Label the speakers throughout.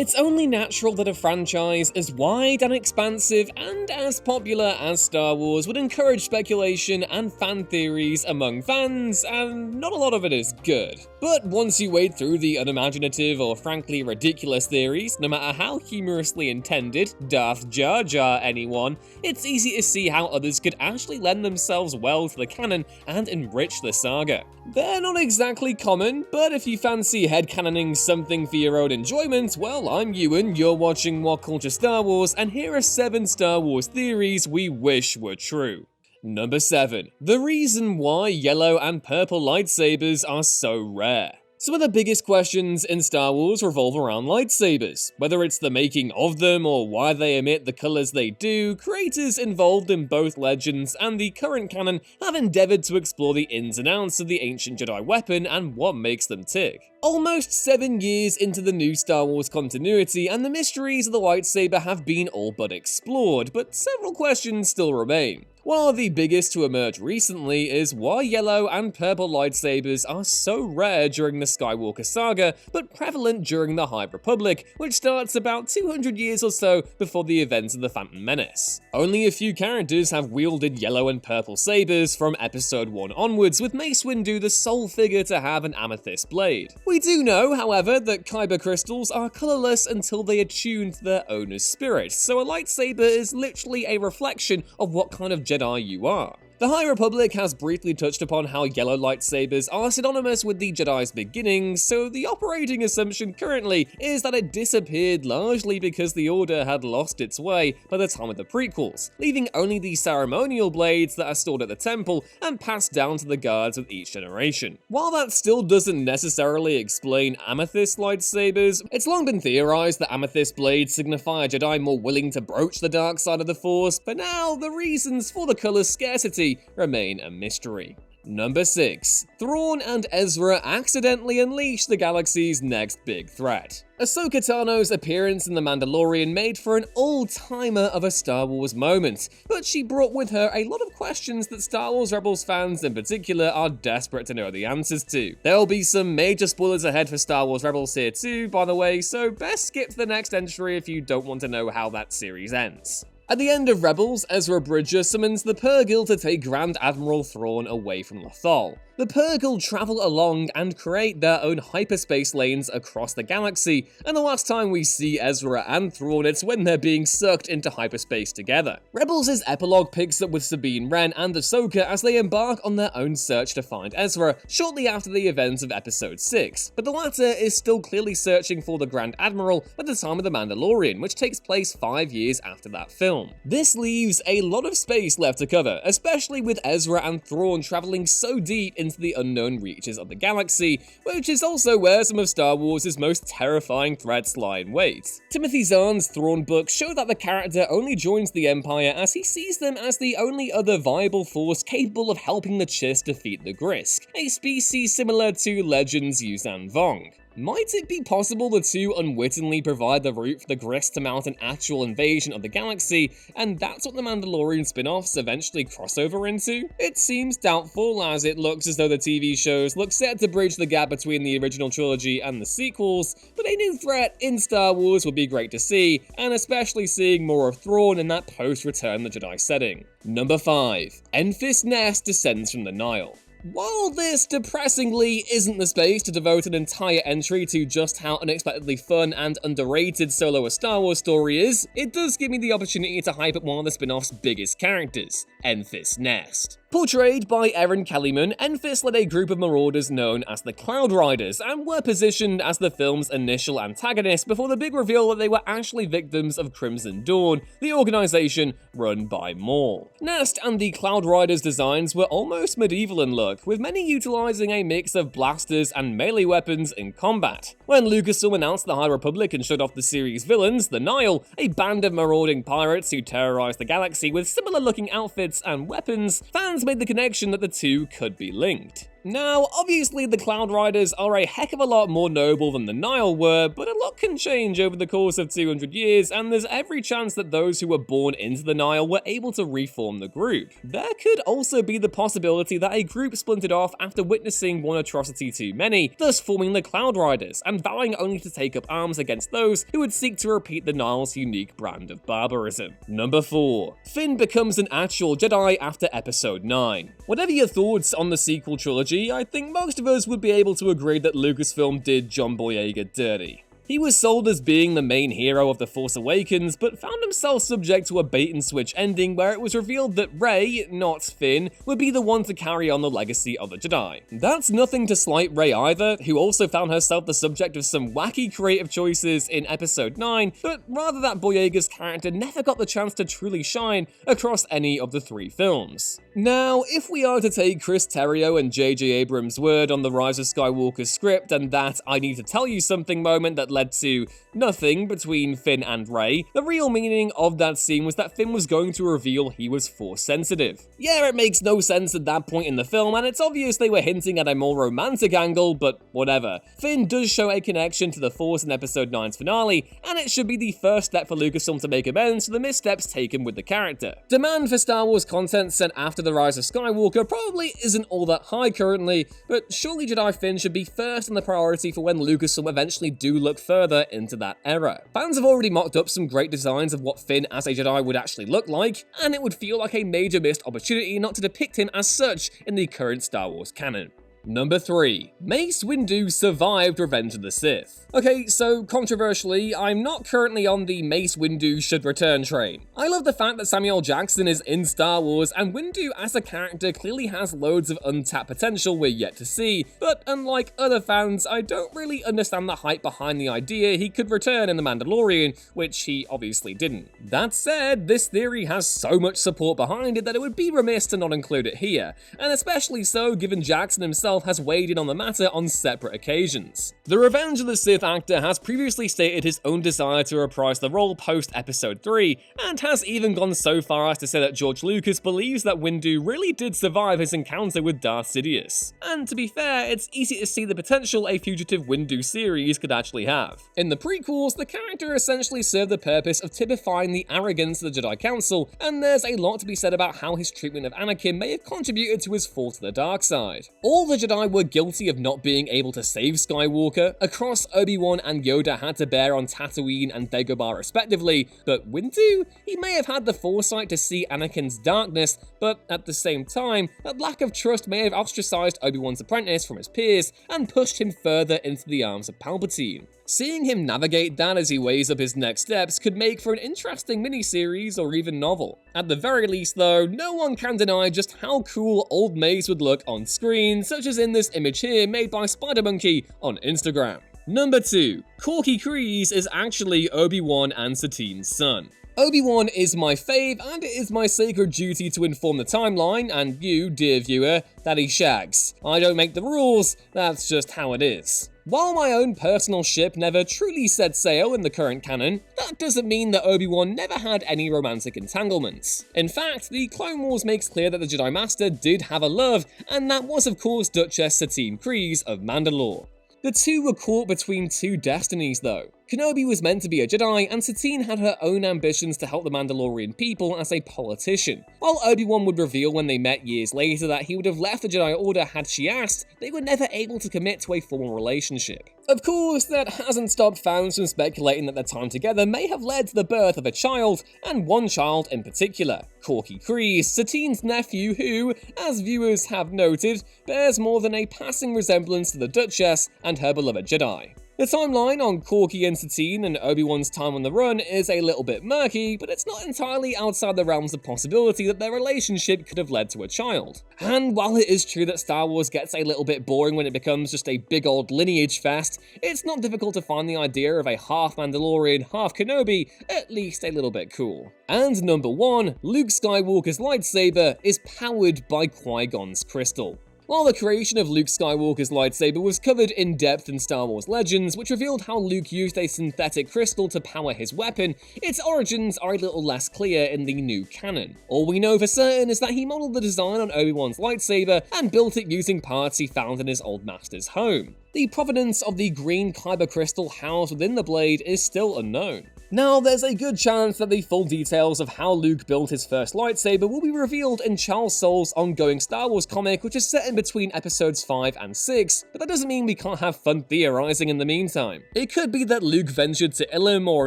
Speaker 1: It's only natural that a franchise as wide and expansive and as popular as Star Wars would encourage speculation and fan theories among fans, and not a lot of it is good. But once you wade through the unimaginative or frankly ridiculous theories, no matter how humorously intended, Darth Jar Jar anyone, it's easy to see how others could actually lend themselves well to the canon and enrich the saga. They're not exactly common, but if you fancy headcanoning something for your own enjoyment, well, I'm Ewan, you're watching What Culture Star Wars, and here are 7 Star Wars theories we wish were true. Number 7. The reason why yellow and purple lightsabers are so rare. Some of the biggest questions in Star Wars revolve around lightsabers. Whether it's the making of them or why they emit the colors they do, creators involved in both legends and the current canon have endeavored to explore the ins and outs of the ancient Jedi weapon and what makes them tick. Almost 7 years into the new Star Wars continuity, and the mysteries of the lightsaber have been all but explored, but several questions still remain. One of the biggest to emerge recently is why yellow and purple lightsabers are so rare during the Skywalker saga, but prevalent during the High Republic, which starts about 200 years or so before the events of the Phantom Menace. Only a few characters have wielded yellow and purple sabers from Episode 1 onwards, with Mace Windu the sole figure to have an amethyst blade. We do know, however, that kyber crystals are colorless until they attune to their owner's spirit, so a lightsaber is literally a reflection of what kind of Jedi you are. The High Republic has briefly touched upon how yellow lightsabers are synonymous with the Jedi's beginnings, so the operating assumption currently is that it disappeared largely because the Order had lost its way by the time of the prequels, leaving only the ceremonial blades that are stored at the temple and passed down to the guards with each generation. While that still doesn't necessarily explain amethyst lightsabers, it's long been theorized that amethyst blades signify a Jedi more willing to broach the dark side of the Force, but now the reasons for the color's scarcity remain a mystery. Number 6. Thrawn and Ezra accidentally unleash the galaxy's next big threat. Ahsoka Tano's appearance in The Mandalorian made for an all-timer of a Star Wars moment, but she brought with her a lot of questions that Star Wars Rebels fans in particular are desperate to know the answers to. There'll be some major spoilers ahead for Star Wars Rebels here too, by the way, so best skip to the next entry if you don't want to know how that series ends. At the end of Rebels, Ezra Bridger summons the Purrgil to take Grand Admiral Thrawn away from Lothal. The Purrgil travel along and create their own hyperspace lanes across the galaxy, and the last time we see Ezra and Thrawn, it's when they're being sucked into hyperspace together. Rebels' epilogue picks up with Sabine Wren and Ahsoka as they embark on their own search to find Ezra, shortly after the events of Episode 6, but the latter is still clearly searching for the Grand Admiral at the time of The Mandalorian, which takes place 5 years after that film. This leaves a lot of space left to cover, especially with Ezra and Thrawn traveling so deep into the unknown reaches of the galaxy, which is also where some of Star Wars' most terrifying threats lie in wait. Timothy Zahn's Thrawn book show that the character only joins the Empire as he sees them as the only other viable force capable of helping the Chiss defeat the Grisk, a species similar to Legend's Yuuzhan Vong. Might it be possible the two unwittingly provide the route for the Grisk to mount an actual invasion of the galaxy, and that's what the Mandalorian spin-offs eventually cross over into? It seems doubtful, as it looks as though the TV shows look set to bridge the gap between the original trilogy and the sequels, but a new threat in Star Wars would be great to see, and especially seeing more of Thrawn in that post-Return of the Jedi setting. Number 5. Enfys Nest descends from the Nile. While this depressingly isn't the space to devote an entire entry to just how unexpectedly fun and underrated Solo a Star Wars story is, it does give me the opportunity to hype up one of the spin-off's biggest characters, Enfys Nest. Portrayed by Erin Kellyman, Enfys led a group of marauders known as the Cloud Riders and were positioned as the film's initial antagonist before the big reveal that they were actually victims of Crimson Dawn, the organization run by Maul. Nest and the Cloud Riders' designs were almost medieval in look, with many utilizing a mix of blasters and melee weapons in combat. When Lucasfilm announced the High Republic and showed off the series' villains, the Nile, a band of marauding pirates who terrorized the galaxy with similar looking outfits and weapons, fans made the connection that the two could be linked. Now, obviously the Cloud Riders are a heck of a lot more noble than the Nile were, but a lot can change over the course of 200 years, and there's every chance that those who were born into the Nile were able to reform the group. There could also be the possibility that a group splintered off after witnessing one atrocity too many, thus forming the Cloud Riders, and vowing only to take up arms against those who would seek to repeat the Nile's unique brand of barbarism. Number 4. Finn becomes an actual Jedi after Episode 9. Whatever your thoughts on the sequel trilogy, I think most of us would be able to agree that Lucasfilm did John Boyega dirty. He was sold as being the main hero of The Force Awakens, but found himself subject to a bait-and-switch ending where it was revealed that Rey, not Finn, would be the one to carry on the legacy of the Jedi. That's nothing to slight Rey either, who also found herself the subject of some wacky creative choices in Episode 9, but rather that Boyega's character never got the chance to truly shine across any of the 3 films. Now, if we are to take Chris Terrio and J.J. Abrams' word on the Rise of Skywalker script and that I need to tell you something moment that led to nothing between Finn and Rey, the real meaning of that scene was that Finn was going to reveal he was Force sensitive. Yeah, it makes no sense at that point in the film, and it's obvious they were hinting at a more romantic angle, but whatever. Finn does show a connection to the Force in Episode 9's finale, and it should be the first step for Lucasfilm to make amends for the missteps taken with the character. Demand for Star Wars content sent after The Rise of Skywalker probably isn't all that high currently, but surely Jedi Finn should be first on the priority for when Lucasfilm eventually do look further into that era. Fans have already mocked up some great designs of what Finn as a Jedi would actually look like, and it would feel like a major missed opportunity not to depict him as such in the current Star Wars canon. Number 3. Mace Windu survived Revenge of the Sith. Okay, so controversially, I'm not currently on the Mace Windu should return train. I love the fact that Samuel Jackson is in Star Wars, and Windu as a character clearly has loads of untapped potential we're yet to see, but unlike other fans, I don't really understand the hype behind the idea he could return in The Mandalorian, which he obviously didn't. That said, this theory has so much support behind it that it would be remiss to not include it here, and especially so given Jackson himself has weighed in on the matter on separate occasions. The Revenge of the Sith actor has previously stated his own desire to reprise the role post-Episode 3, and has even gone so far as to say that George Lucas believes that Windu really did survive his encounter with Darth Sidious. And to be fair, it's easy to see the potential a fugitive Windu series could actually have. In the prequels, the character essentially served the purpose of typifying the arrogance of the Jedi Council, and there's a lot to be said about how his treatment of Anakin may have contributed to his fall to the dark side. All the Jedi were guilty of not being able to save Skywalker. A cross Obi-Wan and Yoda had to bear on Tatooine and Dagobah respectively, but Windu? He may have had the foresight to see Anakin's darkness, but at the same time, that lack of trust may have ostracized Obi-Wan's apprentice from his peers and pushed him further into the arms of Palpatine. Seeing him navigate that as he weighs up his next steps could make for an interesting miniseries or even novel. At the very least though, no one can deny just how cool old Mace would look on screen, such as in this image here made by Spider-Monkey on Instagram. Number 2. Corky Cres is actually Obi-Wan and Satine's son. Obi-Wan is my fave, and it is my sacred duty to inform the timeline, and you, dear viewer, that he shags. I don't make the rules, that's just how it is. While my own personal ship never truly set sail in the current canon, that doesn't mean that Obi-Wan never had any romantic entanglements. In fact, the Clone Wars makes clear that the Jedi Master did have a love, and that was of course Duchess Satine Kryze of Mandalore. The two were caught between two destinies though. Kenobi was meant to be a Jedi, and Satine had her own ambitions to help the Mandalorian people as a politician. While Obi-Wan would reveal when they met years later that he would have left the Jedi Order had she asked, they were never able to commit to a formal relationship. Of course, that hasn't stopped fans from speculating that their time together may have led to the birth of a child, and one child in particular, Corky Cres, Satine's nephew who, as viewers have noted, bears more than a passing resemblance to the Duchess and her beloved Jedi. The timeline on Corky and Satine and Obi-Wan's time on the run is a little bit murky, but it's not entirely outside the realms of possibility that their relationship could have led to a child. And while it is true that Star Wars gets a little bit boring when it becomes just a big old lineage fest, it's not difficult to find the idea of a half Mandalorian, half Kenobi at least a little bit cool. And number 1, Luke Skywalker's lightsaber is powered by Qui Gons Crystal. While the creation of Luke Skywalker's lightsaber was covered in depth in Star Wars Legends, which revealed how Luke used a synthetic crystal to power his weapon, its origins are a little less clear in the new canon. All we know for certain is that he modeled the design on Obi-Wan's lightsaber and built it using parts he found in his old master's home. The provenance of the green kyber crystal housed within the blade is still unknown. Now, there's a good chance that the full details of how Luke built his first lightsaber will be revealed in Charles Soule's ongoing Star Wars comic, which is set in between episodes 5 and 6, but that doesn't mean we can't have fun theorizing in the meantime. It could be that Luke ventured to Ilum or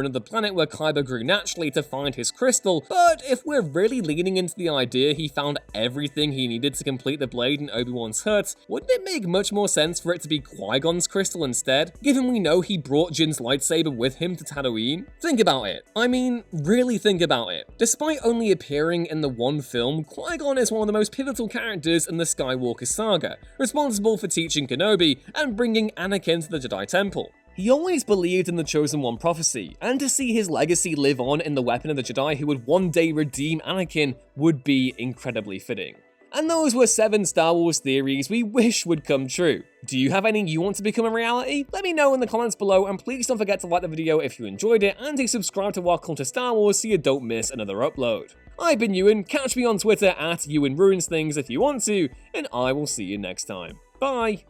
Speaker 1: another planet where kyber grew naturally to find his crystal, but if we're really leaning into the idea he found everything he needed to complete the blade in Obi-Wan's hut, wouldn't it make much more sense for it to be Qui Gon's crystal instead, given we know he brought Jin's lightsaber with him to Tatooine? Think about it. I mean, really think about it. Despite only appearing in the one film, Qui-Gon is one of the most pivotal characters in the Skywalker saga, responsible for teaching Kenobi and bringing Anakin to the Jedi Temple. He always believed in the Chosen One prophecy, and to see his legacy live on in the weapon of the Jedi who would one day redeem Anakin would be incredibly fitting. And those were 7 Star Wars theories we wish would come true. Do you have any you want to become a reality? Let me know in the comments below, and please don't forget to like the video if you enjoyed it, and to subscribe to Our Culture Star Wars so you don't miss another upload. I've been Ewan, catch me on Twitter at EwanRuinsThings if you want to, and I will see you next time. Bye!